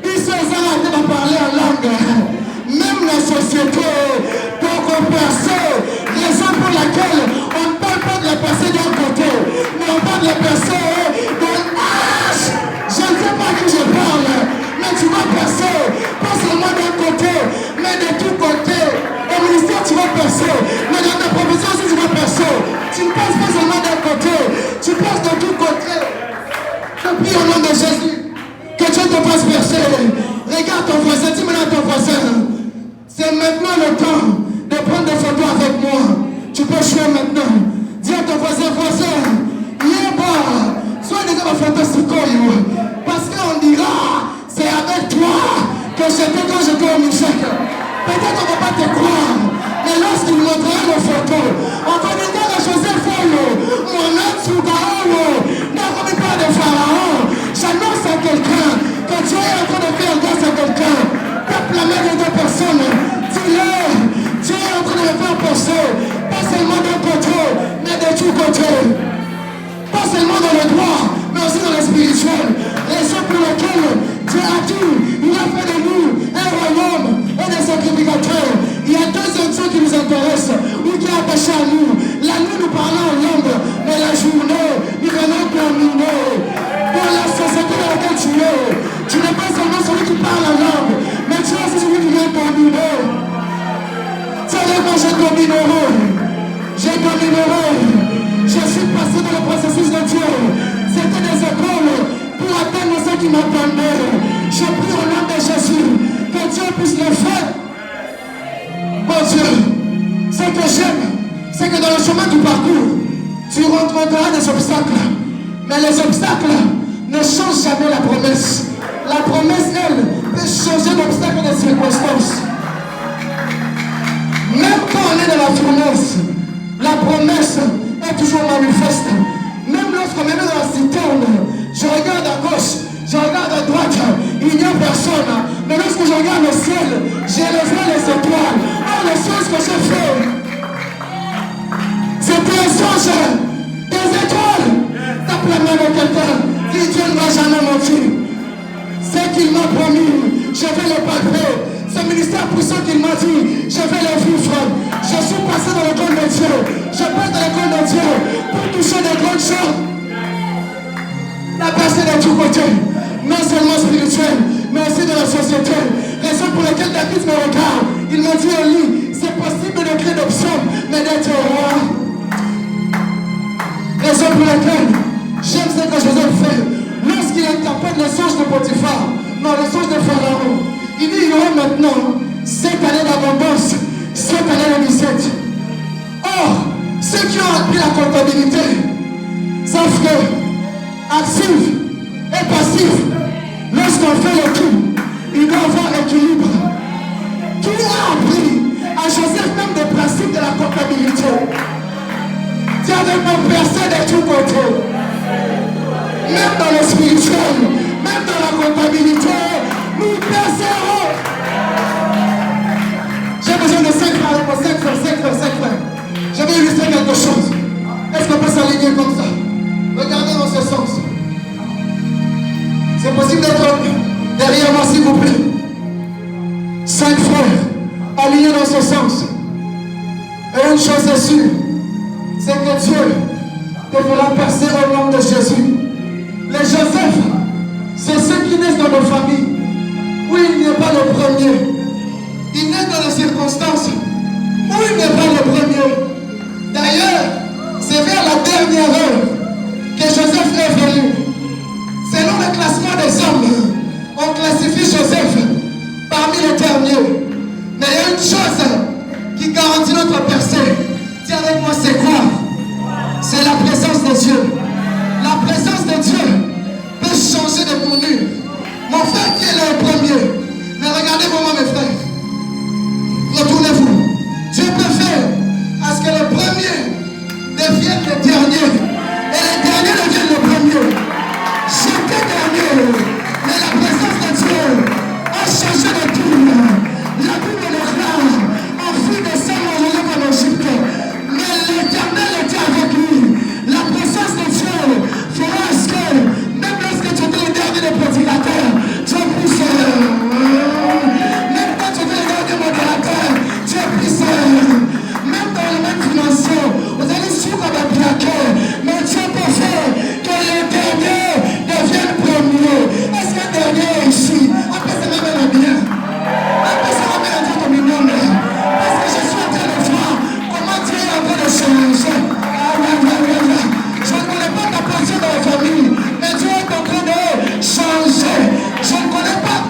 S1: Dis ça arrête de parler en langue. Même la société, pour compenser, raison pour laquelle on ne parle pas de la personne d'un côté, mais on parle de la personne de l'âge. Je ne sais pas qui je parle, mais tu vas passer, pas seulement d'un côté, mais de tout côté. Au ministère, tu vas passer, mais dans ta profession aussi, tu vas passer. Tu ne passes pas seulement d'un côté, tu passes de tout côté. Je prie au nom de Jésus, que Dieu te fasse percer. Regarde ton voisin, dis maintenant à ton voisin, c'est maintenant le temps de prendre des photos avec moi. Tu peux jouer maintenant. Dis à ton voisin, sois déjà ma photo parce qu'on dira, c'est avec toi que j'étais quand j'étais au Michel. Peut-être on ne va pas te croire, mais lorsqu'il montrera nos photos, on va dire que Joseph Mohamed Sougaolo n'a commis pas de Pharaon. J'annonce à quelqu'un que Dieu est en train de faire grâce à quelqu'un. Tape la main de 2 personnes. Dis-le, Dieu est en train de le faire passer. Pas seulement d'un côté, mais de tout côté. Pas seulement dans le droit, mais aussi dans le spirituel. Je prie au nom de Jésus que Dieu puisse le faire. Mon Dieu, ce que j'aime, c'est que dans le chemin du parcours, tu rencontreras des obstacles. Mais les obstacles ne changent jamais la promesse. La promesse, elle, peut changer d'obstacle de circonstances. Même quand on est dans la fournaise, la promesse est toujours manifeste. Même lorsqu'on me met dans la citerne, je regarde à gauche, je regarde à droite, il n'y a personne. Mais lorsque je regarde le ciel, j'élèverai les étoiles. Oh, les choses que j'ai faites, c'était un songe. Des étoiles. Tape la main de quelqu'un. Dis, Dieu ne va jamais mentir. Ce qu'il m'a promis, je vais le palper. Ce ministère puissant qu'il m'a dit, je vais le vivre. Je suis passé dans l'école de Dieu. Je passe dans l'école de Dieu pour toucher des grandes choses. La passé de tous côtés, non seulement spirituel, mais aussi de la société. Raison pour laquelle David me regarde. Il m'a dit, Oli, c'est possible de créer d'option, mais d'être roi. Raison pour laquelle j'aime ce que Joseph fait. Lorsqu'il interprète le songe de Potiphar, non, le songe de Pharaon, il dit, il y aura maintenant 7 années d'abondance, 7 années de disette. Or, ceux qui ont appris la comptabilité savent que actif et passif, lorsqu'on fait le tout, il doit avoir équilibre. Qui a appris à Joseph même des principes de la comptabilité? Tu avais mon percé de tous côtés. Même dans le spirituel, même dans la comptabilité, nous percerons. J'ai besoin de 5 frères, 5 frères. Je vais illustrer quelque chose. Est-ce qu'on peut s'aligner comme ça? Regardez dans ce sens. C'est possible d'être derrière moi, s'il vous plaît. 5 frères, alignés dans ce sens. Et une chose est sûre, c'est que Dieu te fera percer au nom de Jésus. Les Joseph, c'est ceux qui naissent dans nos familles où il n'est pas le premier. Il naît dans les circonstances où il n'est pas le premier. D'ailleurs, c'est vers la dernière heure que Joseph est venu. Selon le classement des hommes, on classifie Joseph parmi les derniers. Mais il y a une chose qui garantit notre percée. Dis avec moi, c'est quoi? C'est la présence de Dieu. La présence de Dieu peut changer de tournure. Mon frère qui est là le premier. Mais regardez-moi, mes frères. Retournez-vous. Dieu peut faire à ce que le premier devienne le dernier. Et le dernier devienne le premier. J'étais dernier. Mais la présence de Dieu a changé de tour. La Bible déclare en fut de sang en Égypte. Mais l'Éternel était avec lui. La présence de Dieu fera ce que, même lorsque tu étais le dernier des prédicateurs, tu as pris ce. Même quand tu étais le dernier modérateur, tu as pris ce. Même dans le même financier, vous allez suivre avec la cœur. Mais Dieu peut faire que le dernier devienne premier. Est-ce que le dernier est ici? Après, ça m'amène bien. Après, ça m'amène à dire dominion. Parce que je suis en train de voir comment Dieu est en train de changer. Je ne connais pas ta position dans la famille, mais Dieu est en train de changer. Je ne connais pas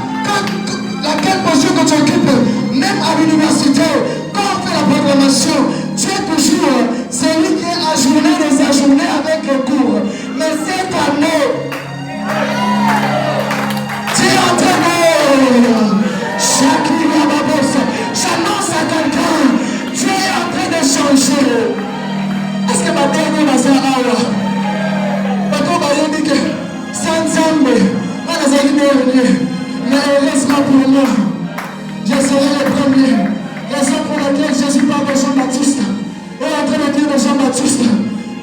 S1: laquelle position que tu occupes, même à l'université, quand on fait la programmation, tu es toujours celui qui est ajourné, désajourné avec le cours. Mais cette année, tu es en train de Shakira Babos. J'annonce à quelqu'un, Dieu est en train de changer. Est-ce que ma dernière va se avoir? Quand on dit que sans Zambé, on a les derniers. Mais heureusement pour moi, je serai le premier. Raison pour laquelle Jésus parle de Jean-Baptiste. On est en train de dire de Jean-Baptiste.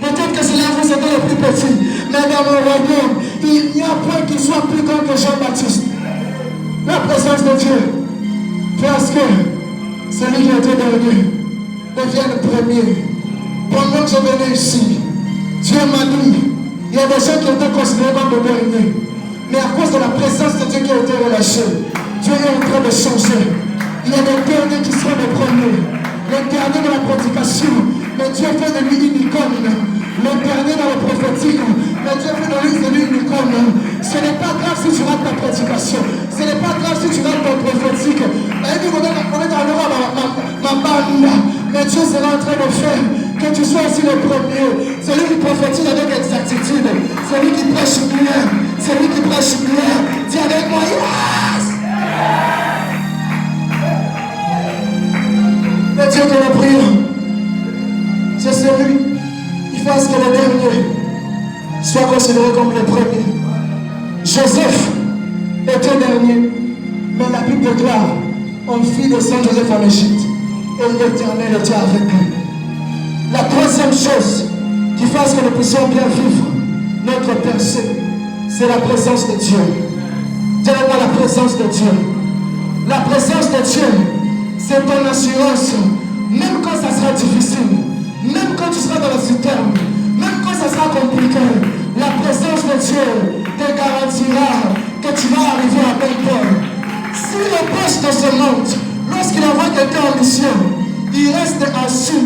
S1: Peut-être que c'est là où c'était le plus petit. Mais dans mon royaume, il n'y a point qui soit plus grand que Jean-Baptiste. La présence de Dieu. Parce que celui qui a été dernier devient le premier. Pendant que je venais ici, Dieu m'a dit, il y a des gens qui ont été considérés comme le dernier. Mais à cause de la présence de Dieu qui a été relâchée, Dieu est en train de changer. Il y a des derniers qui seront les premiers. Les derniers de la prédication, mais Dieu fait de lui une icône. Le dernier dans le prophétique, mais Dieu fait de lui une icône. Ce Ce n'est pas grave si tu rates ta prédication. Ce n'est pas grave si tu rates ton prophétique. Mais Dieu sera en train de faire que tu sois aussi le premier. Celui qui prophétise avec exactitude. Celui qui prêche bien. Celui qui prêche bien. Dis avec moi, yes! Le Dieu de la prière, c'est celui qui fasse que le dernier soit considéré comme le premier. Joseph était dernier, mais la Bible déclare, on fit descendre Joseph en Égypte, et l'Éternel était avec lui. La troisième chose qui fasse que nous puissions bien vivre notre percée, c'est la présence de Dieu. Dis-moi la présence de Dieu. La présence de Dieu, c'est ton assurance, même quand ça sera difficile, même quand tu seras dans la citerne, même quand ça sera compliqué, la présence de Dieu te garantira que tu vas arriver à bon port. Si le poste de ce monde, lorsqu'il envoie quelqu'un en mission, il reste assis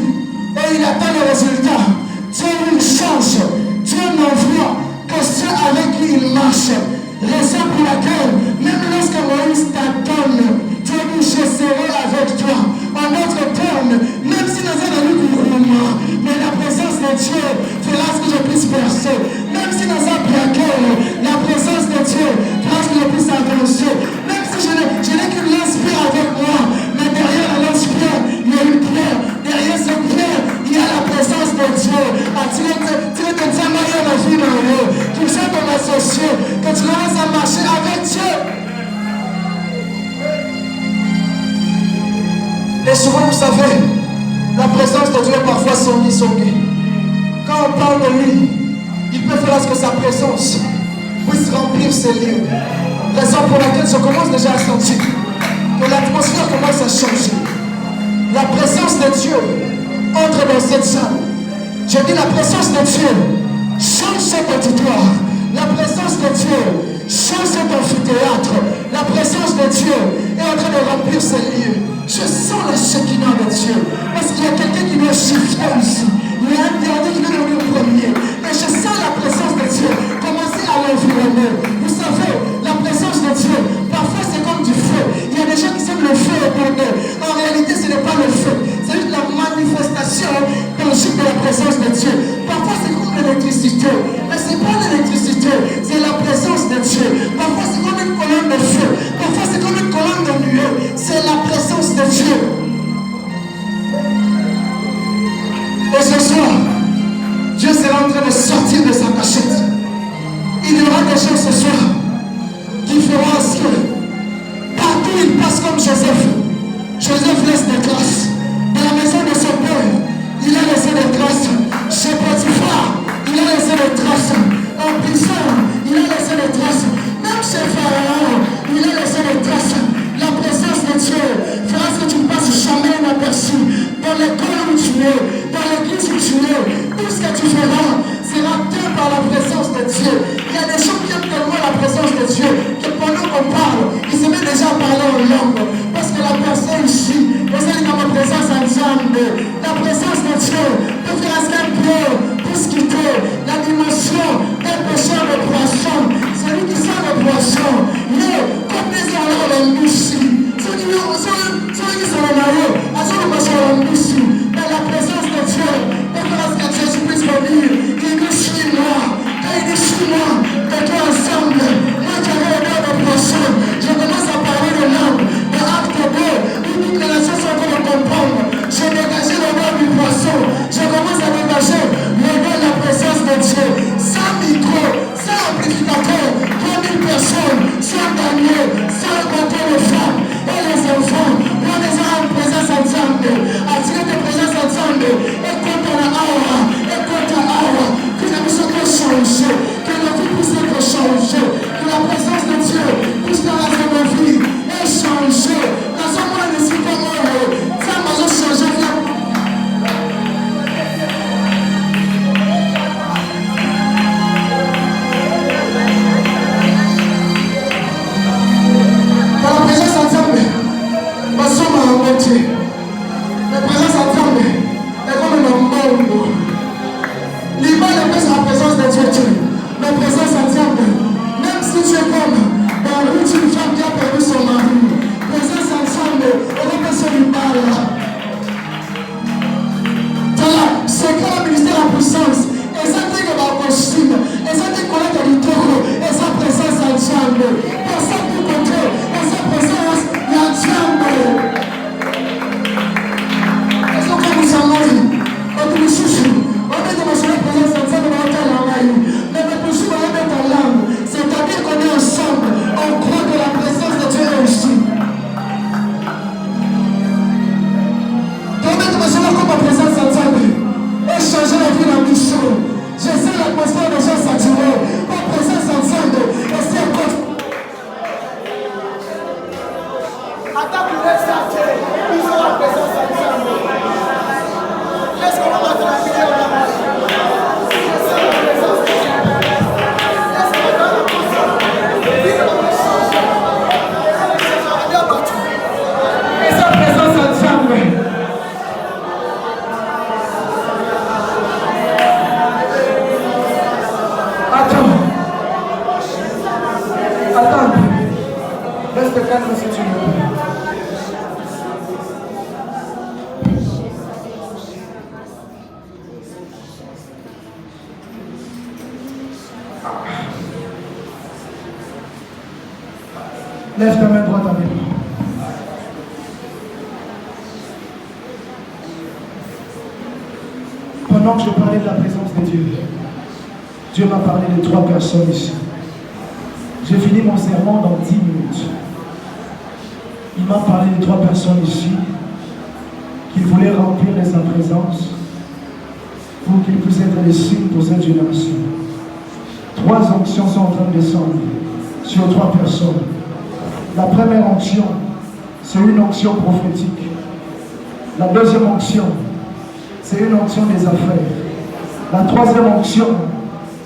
S1: et il attend le résultat, Dieu lui change, Dieu n'envoie que ceux avec qui il marche. Raison pour laquelle, même lorsque Moïse t'attend, Dieu dit, je serai avec toi. En d'autres termes, même si nous avons eu gouvernement, mais la présence de Dieu fera ce que je puisse percer. Même si nous avons plaqué, la présence de Dieu fera ce que je puisse avancer. Même si je n'ai qu'une lance-pierre avec moi, mais derrière la lance-pierre, il y a une pierre. Derrière cette pierre, il y a la présence de Dieu. Tu ne te dis pas la vie dans eux. Tu sais ton associé, que tu commences à marcher avec Dieu. Et souvent, vous savez, la présence de Dieu parfois s'ennuie. Quand on parle de lui, il peut faire à ce que sa présence puisse remplir ses lieux. Raison pour laquelle je commence déjà à sentir que l'atmosphère commence à changer. La présence de Dieu entre dans cette salle. Je dis la présence de Dieu change cet auditoire. La présence de Dieu change cet amphithéâtre. La présence de Dieu est en train de remplir ces lieux. Je sens le Shekinah de Dieu. Parce qu'il y a quelqu'un qui doit shifter ici. Il y a un dernier qui doit devenir le premier. Et je sens la présence de Dieu commencer à l'environner. Vous savez, la présence de Dieu, parfois c'est comme du feu. Il y a des gens qui savent le feu éternel. En réalité, ce n'est pas le feu. C'est juste la manifestation tangible de la présence de Dieu. Parfois c'est comme l'électricité. Mais ce n'est pas l'électricité, c'est la présence de Dieu. Parfois c'est comme une colonne de feu. Parfois c'est comme une colonne de nuée. C'est la présence de Dieu. Et ce soir, Dieu sera en train de sortir de sa cachette. Il y aura des gens ce soir qui feront ce que partout il passe comme Joseph. Joseph laisse des traces. Dans la maison de son père, il a laissé des traces. Chez Potiphar, il a laissé des traces. En prison, il a laissé des traces. Même chez Pharaon, il a laissé des traces. La présence de Dieu fera ce que tu ne passes jamais inaperçu. Dans l'école où tu es, dans l'église où tu es, tout ce que tu feras sera fait par la présence de Dieu. Il y a des gens qui aiment tellement la présence de Dieu que pendant qu'on parle, ils se mettent déjà à parler en langue. Parce que la personne ici, vous avez dans ma présence en Dieu. La présence de Dieu peut faire à ce qu'un peu puisse quitter la dimension d'un pécheur de poisson. Celui qui sent le poisson, mais comme les alors l'embouche. Mais la présence de Dieu, parce que Jésus puisse venir, il nous suit moi, quand il nous suit moi, que toi ensemble, moi qui avais le nom de poisson, je commence à parler de langue, de acte 2, où toutes les nations sont en train de comprendre. J'ai dégagé le nom du poisson, je commence à dégager le nom de la présence de Dieu, sans micro, sans amplificateur, 3000 personnes
S2: parler. Dans sa côté, dans sa présence, il y a Dieu. Est-ce que nous allons dire, on nous chouchou, on est dans la présence de Dieu, on est dans la langue. Mais le plus souvent, on est dans la langue. C'est-à-dire qu'on est ensemble, on croit que la présence de Dieu est ici. Donc, maintenant, je vois comme ma présence s'entendait. Et changer la vie, la mission. Je sais l'atmosphère des gens saturés. Ma présence ensemble. Et c'est encore.
S3: Attends que vous êtes ils ont la présence ensemble. Est-ce qu'on va mettre la vidéo là-bas? Je sais la présence ensemble. Est-ce qu'on va la présence? Dis-le, on va changer. On est abattu.
S2: Et sa présence ensemble. Attends. Reste calme si tu veux. Lève ta main droite avec moi. Pendant que je parlais de la présence de Dieu, Dieu m'a parlé de 3 personnes ici. J'ai fini mon sermon dans 10 minutes. Il m'a parlé de 3 personnes ici qu'il voulait remplir de sa présence pour qu'il puisse être des signes pour cette génération. 3 onctions sont en train de descendre sur 3 personnes. La première onction, c'est une onction prophétique. La deuxième onction, c'est une onction des affaires. La troisième onction,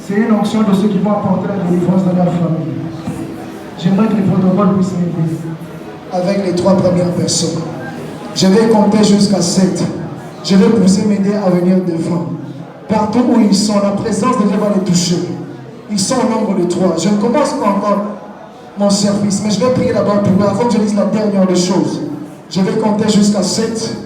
S2: c'est une onction de ceux qui vont apporter la délivrance dans leur famille. J'aimerais que les protocoles puissent m'aider. Avec les 3 premières personnes, je vais compter jusqu'à 7. Je vais pousser m'aider à venir devant. Partout où ils sont, la présence de Dieu va les toucher. Ils sont au nombre de 3. Je ne commence pas encore mon service, mais je vais prier d'abord pour eux avant que je dise la dernière des choses. Je vais compter jusqu'à 7.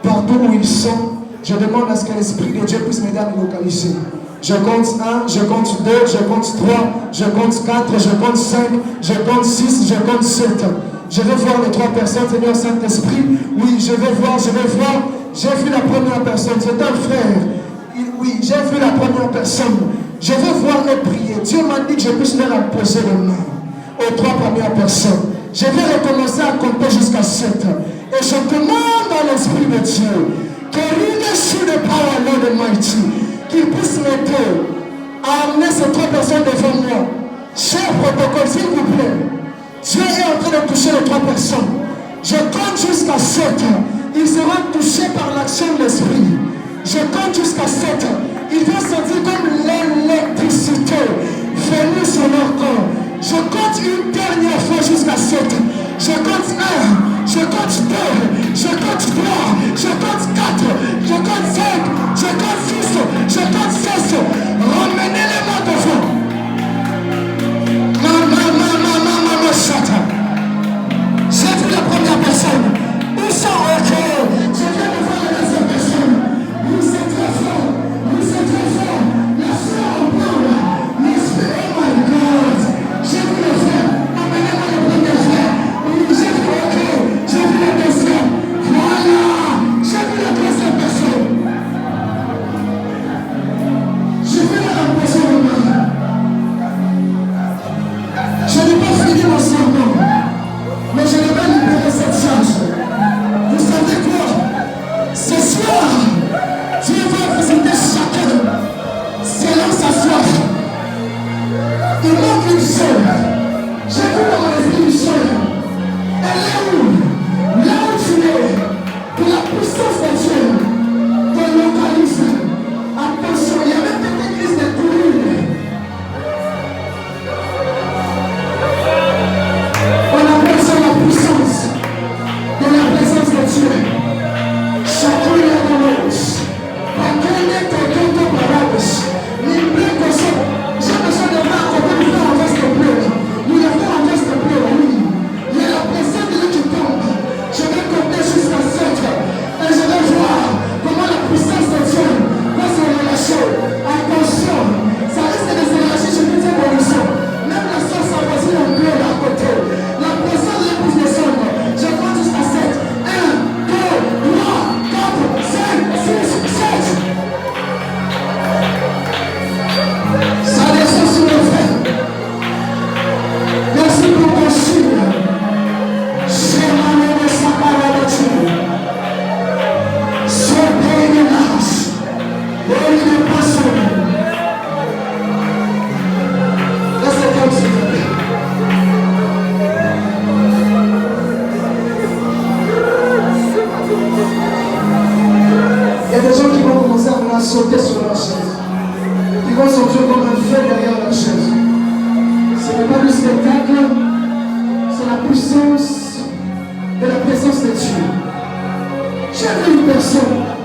S2: Partout où ils sont, je demande à ce que l'Esprit de Dieu puisse m'aider à me localiser. Je compte 1, je compte 2, je compte 3, je compte 4, je compte 5, je compte 6, je compte 7. Je vais voir les 3 personnes, Seigneur Saint-Esprit. Oui, je vais voir. J'ai vu la première personne, c'est un frère. Oui, j'ai vu la première personne. Je vais voir et prier. Dieu m'a dit que je puisse leur imposer le nom aux 3 premières personnes. Je vais recommencer à compter jusqu'à 7. Et je demande à l'Esprit de Dieu que leadership the power Lord Almighty, qu'il puisse m'aider à amener ces 3 personnes devant moi. Cher protocole, s'il vous plaît. Dieu est en train de toucher les 3 personnes. Je compte jusqu'à 7. Ils seront touchés par l'action de l'Esprit. Je compte jusqu'à 7. Ils vont sentir comme l'électricité venue sur leur corps. Je compte une dernière fois jusqu'à 7. Je compte 1, je compte 2, je compte 3, je compte 4, je compte 5, je compte 6, je compte 6. Ramenez-les-moi devant. Maman, chata. J'ai vu la première personne. Où sont OK? Je viens de voir la deuxième personne. Oui, c'est très fort. Oui, c'est très fort. La soeur en parle. L'esprit, oh my God. J'ai vu le frère. Amenez-moi le premier frère. Oui, j'ai vu OK. J'ai vu le deuxième. Voilà. J'ai vu la troisième personne. J'ai vu la personne de moi. Je n'ai pas fini mon sermon, mais je vais libérer cette charge. Vous savez quoi? Ce soir, Dieu va visiter chacun selon sa foi. Il manque une seule. J'ai vu dans mon esprit une seule. Elle est où? Là où tu es, pour la puissance de Dieu, te localise. Attention, il y a même cette église de Toulouse. On appelle ça la puissance. des gens qui vont commencer à venir sauter sur leur chaise. Qui vont sortir comme un feu derrière leur chaise. Ce n'est pas du spectacle, c'est la puissance de la présence de Dieu. J'ai vu une personne